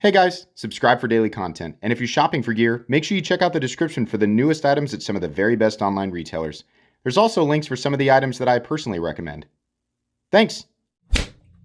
Hey guys, subscribe for daily content. And if you're shopping for gear, make sure you check out the description for the newest items at some of the very best online retailers. There's also links for some of the items that I personally recommend. Thanks!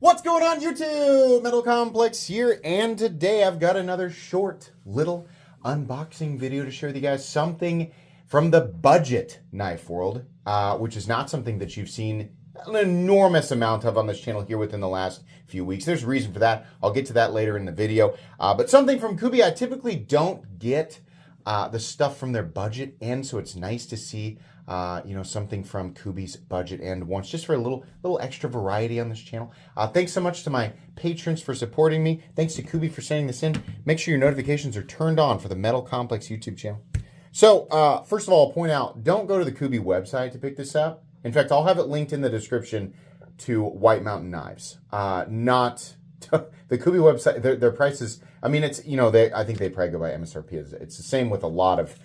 What's going on YouTube? Metal Complex here, and today I've got another short little unboxing video to share with you guys something from the budget knife world, which is not something that you've seen an enormous amount of on this channel here within the last few weeks. There's a reason for that. I'll get to that later in the video. But something from Kooby, I typically don't get the stuff from their budget end, so it's nice to see something from Kooby's budget end once, just for a little extra variety on this channel. Thanks so much to my patrons for supporting me. Thanks to Kooby for sending this in. Make sure your notifications are turned on for the Metal Complex YouTube channel. So first of all, I'll point out, don't go to the Kooby website to pick this up. In fact, I'll have it linked in the description to White Mountain Knives. Not the Kooby website. Their prices. I mean, it's I think they probably go by MSRP. It's the same with a lot of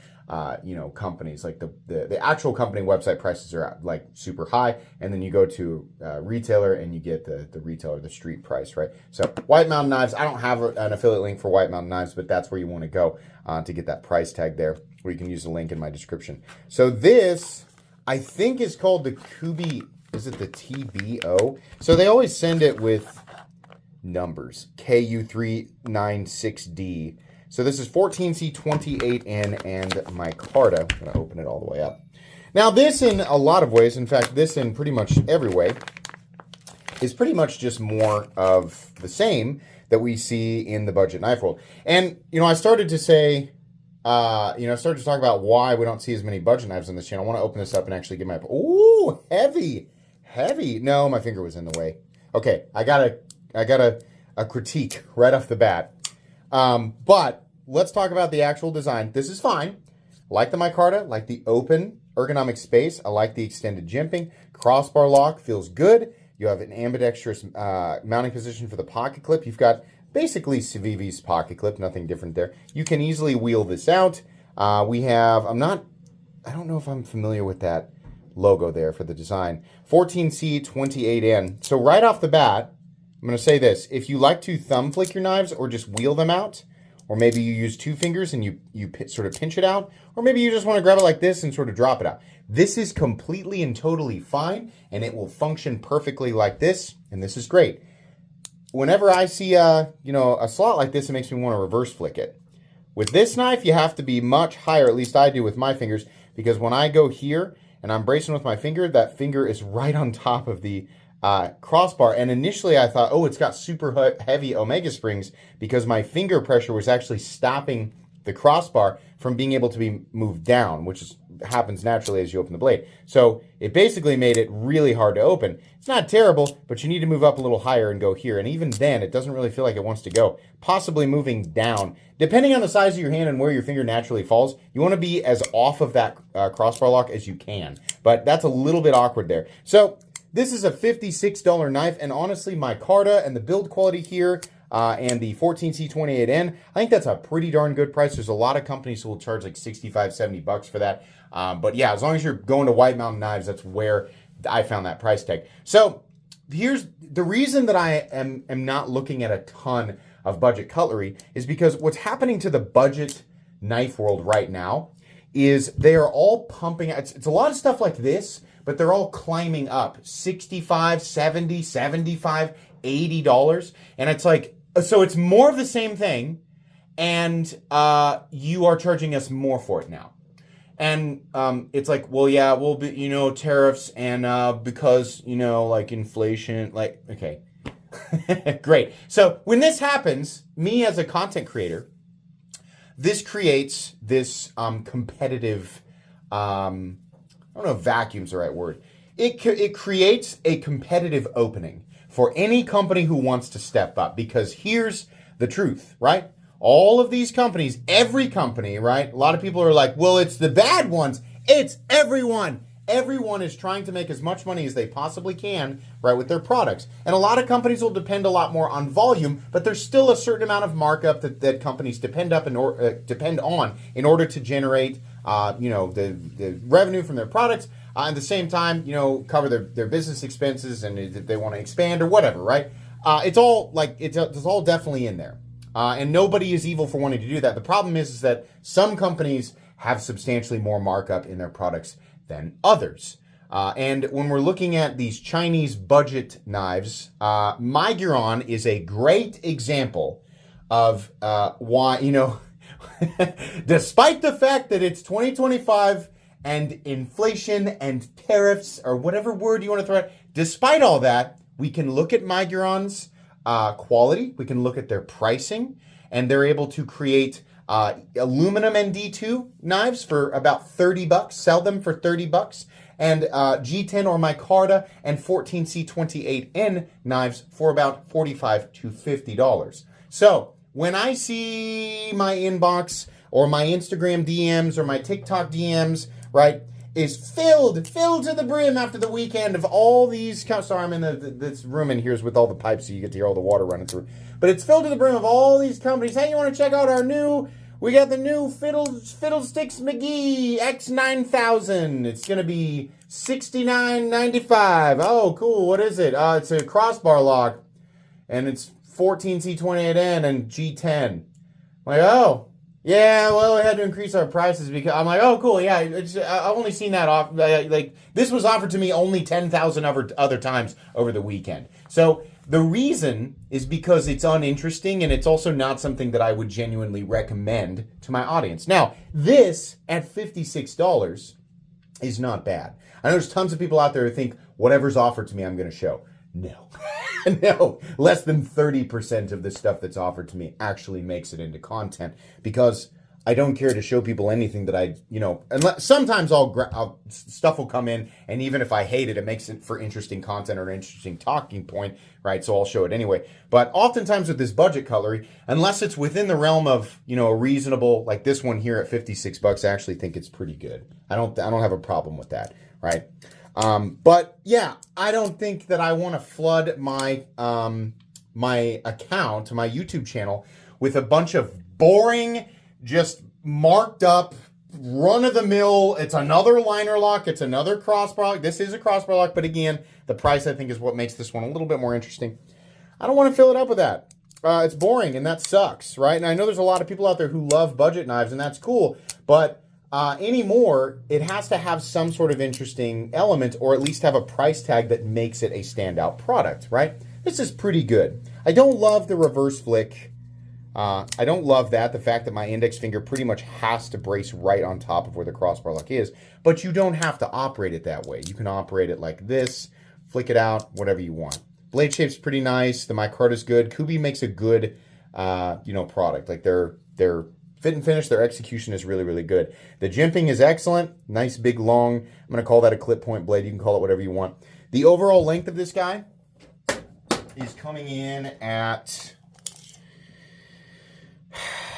companies. Like the actual company website prices are like super high, and then you go to retailer and you get the retailer, the street price, right? So White Mountain Knives. I don't have an affiliate link for White Mountain Knives, but that's where you want to go to get that price tag there. Or you can use the link in my description. So this, I think, is called the Kubey, is it the TBO? So they always send it with numbers, KU396D. So this is 14C28N and micarta. I'm going to open it all the way up. Now this, in a lot of ways, in fact, this in pretty much every way, is pretty much just more of the same that we see in the budget knife world. And, I started to say, started to talk about why we don't see as many budget knives on this channel. I want to open this up and actually get my... Ooh, heavy. No, my finger was in the way. Okay, I got a critique right off the bat. But let's talk about the actual design. This is fine. I like the micarta, like the open ergonomic space. I like the extended jimping. Crossbar lock feels good. You have an ambidextrous mounting position for the pocket clip. You've got basically Civivi's pocket clip, nothing different there. You can easily wheel this out. We have, I don't know if I'm familiar with that logo there for the design. 14C28N. So right off the bat, I'm going to say this. If you like to thumb flick your knives or just wheel them out, or maybe you use two fingers and you sort of pinch it out, or maybe you just want to grab it like this and sort of drop it out. This is completely and totally fine, and it will function perfectly like this, and this is great. Whenever I see a slot like this, it makes me want to reverse flick it. With this knife, you have to be much higher, at least I do with my fingers, because when I go here and I'm bracing with my finger, that finger is right on top of the crossbar. And initially I thought, oh, it's got super heavy omega springs, because my finger pressure was actually stopping the crossbar from being able to be moved down, which happens naturally as you open the blade. So it basically made it really hard to open. It's not terrible, but you need to move up a little higher and go here. And even then, it doesn't really feel like it wants to go. Possibly moving down. Depending on the size of your hand and where your finger naturally falls, you want to be as off of that crossbar lock as you can. But that's a little bit awkward there. So this is a $56 knife, and honestly, micarta and the build quality here, and the 14C28N, I think that's a pretty darn good price. There's a lot of companies who will charge like 65, 70 bucks for that. But yeah, as long as you're going to White Mountain Knives, that's where I found that price tag. So here's the reason that I am not looking at a ton of budget cutlery is because what's happening to the budget knife world right now is they are all pumping. It's a lot of stuff like this, but they're all climbing up $65, $70, $75, $80. And it's like, so it's more of the same thing, and you are charging us more for it now. And it's like, well, yeah, well, tariffs and because, like inflation, like, okay. Great. So when this happens, me as a content creator, this creates this competitive, I don't know if vacuum's the right word. It creates a competitive opening for any company who wants to step up, because here's the truth, right? All of these companies, every company, right? A lot of people are like, well, it's the bad ones. It's everyone. Everyone is trying to make as much money as they possibly can, right, with their products. And a lot of companies will depend a lot more on volume, but there's still a certain amount of markup that companies depend on in order to generate, the revenue from their products. At the same time, cover their business expenses, and if they want to expand or whatever, right? It's all definitely in there. And nobody is evil for wanting to do that. The problem is that some companies have substantially more markup in their products than others. And when we're looking at these Chinese budget knives, Miguron is a great example of why, despite the fact that it's 2025 and inflation and tariffs, or whatever word you want to throw at, despite all that, we can look at Miguron's quality, we can look at their pricing, and they're able to create aluminum ND2 knives for about $30, sell them for $30, and G10 or micarta and 14C28N knives for about $45 to $50. So when I see my inbox or my Instagram DMs or my TikTok DMs, right, is filled to the brim after the weekend of all these. Sorry, I'm in this room in here is with all the pipes, so you get to hear all the water running through. But it's filled to the brim of all these companies. Hey, you want to check out our new? We got the new Fiddlesticks McGee X9000. It's gonna be $69.95. Oh, cool. What is it? It's a crossbar lock, and it's 14C28N and G10. I'm like, oh. Yeah, well, we had to increase our prices because I'm like, oh, cool, yeah. I've only seen that off. Like this was offered to me only 10,000 other times over the weekend. So the reason is because it's uninteresting, and it's also not something that I would genuinely recommend to my audience. Now, this at $56 is not bad. I know there's tons of people out there who think whatever's offered to me, I'm going to show. No. No, less than 30% of the stuff that's offered to me actually makes it into content, because I don't care to show people anything that unless, sometimes stuff will come in, and even if I hate it, it makes it for interesting content or an interesting talking point, right? So I'll show it anyway. But oftentimes with this budget cutlery, unless it's within the realm of, a reasonable, like this one here at $56, I actually think it's pretty good. I don't have a problem with that, right? But yeah, I don't think that I want to flood my my account, my YouTube channel, with a bunch of boring, just marked up, run-of-the-mill, it's another liner lock, it's another crossbar lock. This is a crossbar lock, but again, the price, I think, is what makes this one a little bit more interesting. I don't want to fill it up with that. It's boring, and that sucks, right? And I know there's a lot of people out there who love budget knives, and that's cool, but anymore, it has to have some sort of interesting element, or at least have a price tag that makes it a standout product, right? This is pretty good. I don't love the reverse flick. I don't love that, the fact that my index finger pretty much has to brace right on top of where the crossbar lock is, but you don't have to operate it that way. You can operate it like this, flick it out, whatever you want. Blade shape's pretty nice. The micarta is good. Kooby makes a good, product. Like their fit and finish, their execution is really, really good. The jimping is excellent. Nice, big, long. I'm going to call that a clip point blade. You can call it whatever you want. The overall length of this guy is coming in at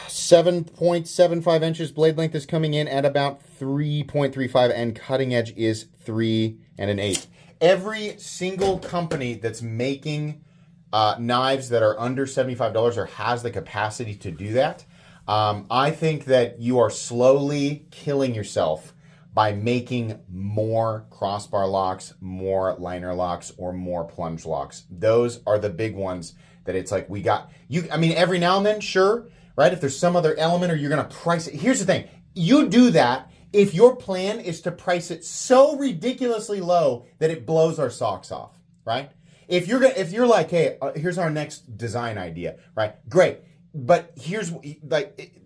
7.75 inches. Blade length is coming in at about 3.35, and cutting edge is 3 1/8. Every single company that's making knives that are under $75 or has the capacity to do that, I think that you are slowly killing yourself by making more crossbar locks, more liner locks, or more plunge locks. Those are the big ones that it's like every now and then, sure, right? If there's some other element, or you're going to price it. Here's the thing. You do that if your plan is to price it so ridiculously low that it blows our socks off, right? If you're like, hey, here's our next design idea, right? Great. But here's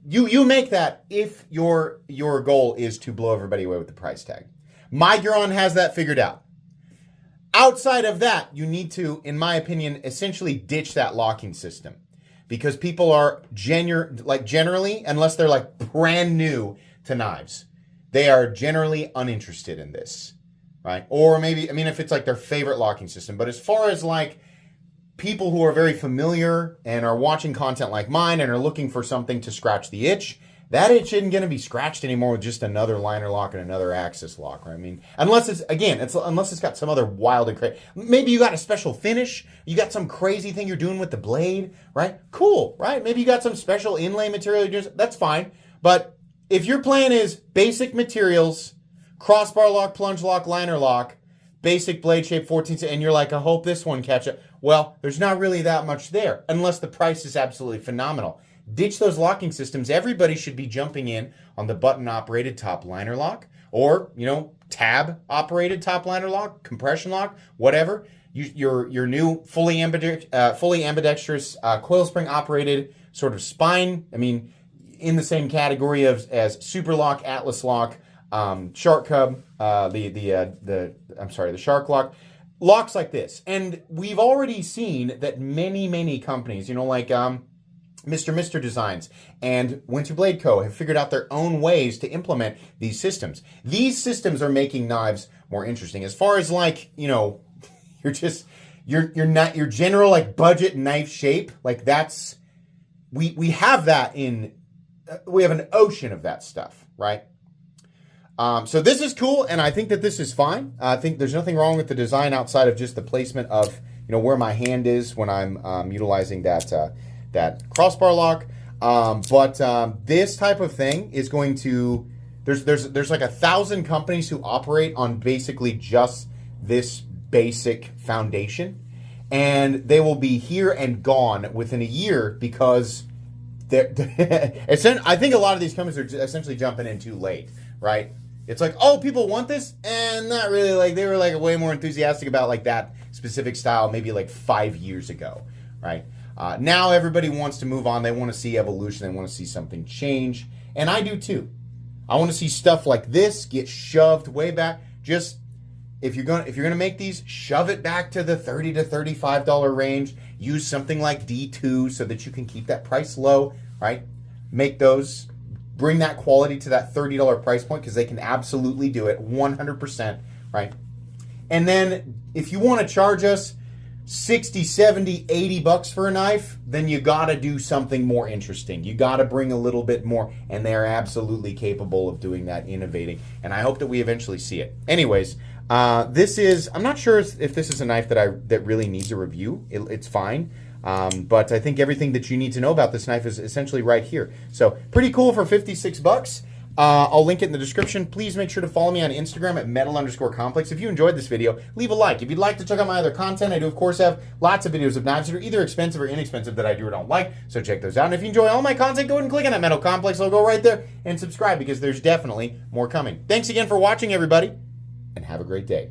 you make that if your goal is to blow everybody away with the price tag. Miguron has that figured out. Outside of that, you need to, in my opinion, essentially ditch that locking system, because people are generally, unless they're like brand new to knives, they are generally uninterested in this, right? Or maybe, if it's like their favorite locking system. But as far as like people who are very familiar and are watching content like mine and are looking for something to scratch the itch, that itch isn't going to be scratched anymore with just another liner lock and another axis lock, right? Unless it's got some other wild and crazy. Maybe you got a special finish, you got some crazy thing you're doing with the blade, right? Cool, right? Maybe you got some special inlay material you're doing. That's fine. But if your plan is basic materials, crossbar lock, plunge lock, liner lock, basic blade shape 14, and you're like, I hope this one catch it. Well, there's not really that much there unless the price is absolutely phenomenal. Ditch those locking systems. Everybody should be jumping in on the button-operated top liner lock or, tab-operated top liner lock, compression lock, whatever. Your new fully ambidextrous coil spring-operated sort of spine. I mean, in the same category as Super Lock, Atlas Lock, Shark Cub, the Shark Lock. Locks like this. And we've already seen that many companies, like Mr. Designs and Winter Blade Co. have figured out their own ways to implement these systems. These systems are making knives more interesting. As far as your general like budget knife shape, like that's we have that we have an ocean of that stuff, right? So this is cool, and I think that this is fine. I think there's nothing wrong with the design outside of just the placement of where my hand is when I'm utilizing that crossbar lock. But this type of thing is going to there's like 1,000 companies who operate on basically just this basic foundation, and they will be here and gone within a year because I think a lot of these companies are essentially jumping in too late, right? It's like, oh, people want this, and not really. Like they were like way more enthusiastic about like that specific style maybe like 5 years ago, right? Now everybody wants to move on. They want to see evolution. They want to see something change, and I do too. I want to see stuff like this get shoved way back. Just if you're gonna make these, shove it back to the $30 to $35 range. Use something like D2 so that you can keep that price low, right? Make those. Bring that quality to that $30 price point because they can absolutely do it 100%, right? And then if you want to charge us 60, 70, 80 bucks for a knife, then you got to do something more interesting. You got to bring a little bit more, and they're absolutely capable of doing that, innovating. And I hope that we eventually see it. Anyways, I'm not sure if this is a knife that really needs a review. It's fine. But I think everything that you need to know about this knife is essentially right here. So pretty cool for 56 bucks. I'll link it in the description. Please make sure to follow me on Instagram at metal_complex. If you enjoyed this video, leave a like. If you'd like to check out my other content, I do, of course, have lots of videos of knives that are either expensive or inexpensive that I do or don't like. So check those out. And if you enjoy all my content, go ahead and click on that Metal Complex logo right there and subscribe because there's definitely more coming. Thanks again for watching, everybody, and have a great day.